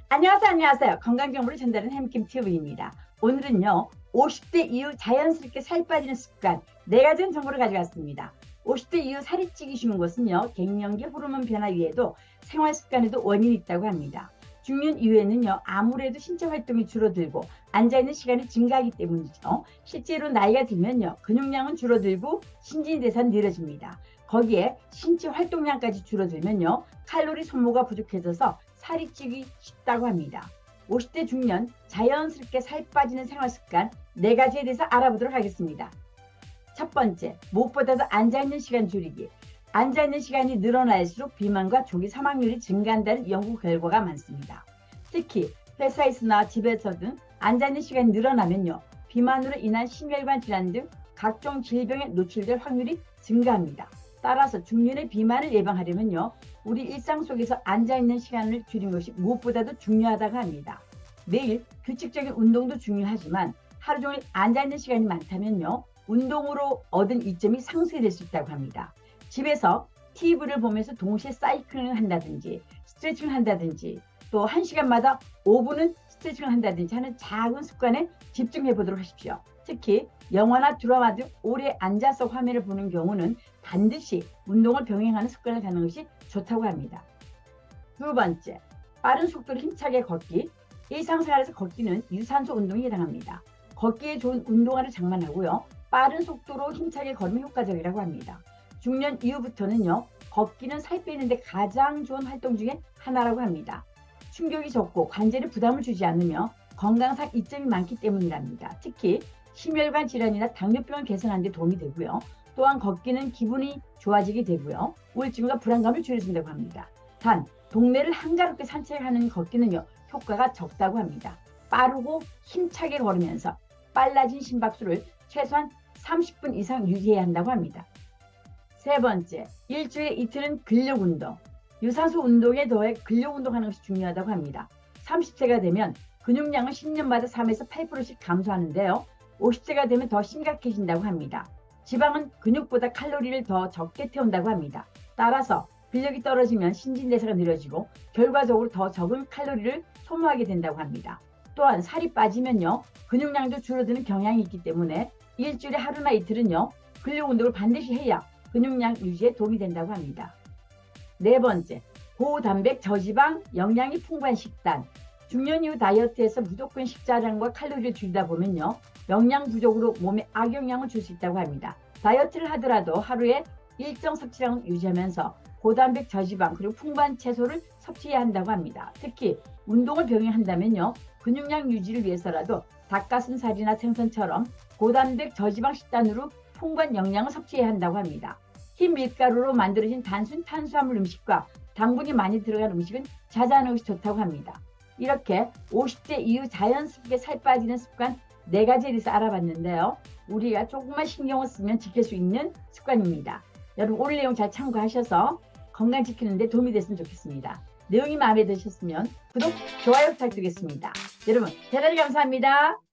안녕하세요. 건강정보를 전달하는 햄킴TV입니다. 오늘은요, 50대 이후 자연스럽게 살 빠지는 습관 4가지 정보를 가져왔습니다. 50대 이후 살이 찌기 쉬운 것은요, 갱년기 호르몬 변화 외에도 생활 습관에도 원인이 있다고 합니다. 중년 이후에는요, 아무래도 신체 활동이 줄어들고 앉아있는 시간이 증가하기 때문이죠. 실제로 나이가 들면요, 근육량은 줄어들고 신진대사는 느려집니다. 거기에 신체 활동량까지 줄어들면요, 칼로리 소모가 부족해져서 살이 찌기 쉽다고 합니다. 50대 중년 자연스럽게 살 빠지는 생활 습관 4가지에 대해서 알아보도록 하겠습니다. 첫 번째, 무엇보다도 앉아있는 시간 줄이기. 앉아있는 시간이 늘어날수록 비만과 조기 사망률이 증가한다는 연구 결과가 많습니다. 특히 회사에서나 집에서 등 앉아있는 시간이 늘어나면요, 비만으로 인한 심혈관 질환 등 각종 질병에 노출될 확률이 증가합니다. 따라서 중년의 비만을 예방하려면요, 우리 일상 속에서 앉아있는 시간을 줄이는 것이 무엇보다도 중요하다고 합니다. 매일 규칙적인 운동도 중요하지만 하루 종일 앉아있는 시간이 많다면요, 운동으로 얻은 이점이 상쇄될 수 있다고 합니다. 집에서 TV를 보면서 동시에 사이클을 한다든지 스트레칭을 한다든지 또 1시간마다 5분은 스트레칭을 한다든지 하는 작은 습관에 집중해 보도록 하십시오. 특히 영화나 드라마 등 오래 앉아서 화면을 보는 경우는 반드시 운동을 병행하는 습관을 갖는 것이 좋다고 합니다. 두 번째, 빠른 속도로 힘차게 걷기. 일상생활에서 걷기는 유산소 운동에 해당합니다. 걷기에 좋은 운동화를 장만하고요, 빠른 속도로 힘차게 걸으면 효과적이라고 합니다. 중년 이후부터는요, 걷기는 살 빼는 데 가장 좋은 활동 중에 하나라고 합니다. 충격이 적고 관절에 부담을 주지 않으며 건강상 이점이 많기 때문이랍니다. 특히 심혈관 질환이나 당뇨병을 개선하는 데 도움이 되고요. 또한 걷기는 기분이 좋아지게 되고요, 우울증과 불안감을 줄여준다고 합니다. 단, 동네를 한가롭게 산책하는 걷기는요, 효과가 적다고 합니다. 빠르고 힘차게 걸으면서 빨라진 심박수를 최소한 30분 이상 유지해야 한다고 합니다. 세 번째, 일주일에 이틀은 근력운동. 유산소 운동에 더해 근력운동하는 것이 중요하다고 합니다. 30세가 되면 근육량은 10년마다 3에서 8%씩 감소하는데요, 50세가 되면 더 심각해진다고 합니다. 지방은 근육보다 칼로리를 더 적게 태운다고 합니다. 따라서 근력이 떨어지면 신진대사가 느려지고 결과적으로 더 적은 칼로리를 소모하게 된다고 합니다. 또한 살이 빠지면요, 근육량도 줄어드는 경향이 있기 때문에 일주일에 하루나 이틀은요, 근력운동을 반드시 해야 근육량 유지에 도움이 된다고 합니다. 네 번째, 고단백 저지방 영양이 풍부한 식단. 중년 이후 다이어트에서 무조건 식사량과 칼로리를 줄이다 보면요, 영양 부족으로 몸에 악영향을 줄 수 있다고 합니다. 다이어트를 하더라도 하루에 일정 섭취량을 유지하면서 고단백 저지방 그리고 풍부한 채소를 섭취해야 한다고 합니다. 특히 운동을 병행한다면요, 근육량 유지를 위해서라도 닭가슴살이나 생선처럼 고단백 저지방 식단으로 풍부한 영양을 섭취해야 한다고 합니다. 흰 밀가루로 만들어진 단순 탄수화물 음식과 당분이 많이 들어간 음식은 자제하는 것이 좋다고 합니다. 이렇게 50대 이후 자연스럽게 살 빠지는 습관 4가지에 대해서 알아봤는데요, 우리가 조금만 신경을 쓰면 지킬 수 있는 습관입니다. 여러분, 오늘 내용 잘 참고하셔서 건강 지키는 데 도움이 됐으면 좋겠습니다. 내용이 마음에 드셨으면 구독, 좋아요 부탁드리겠습니다. 여러분, 대단히 감사합니다.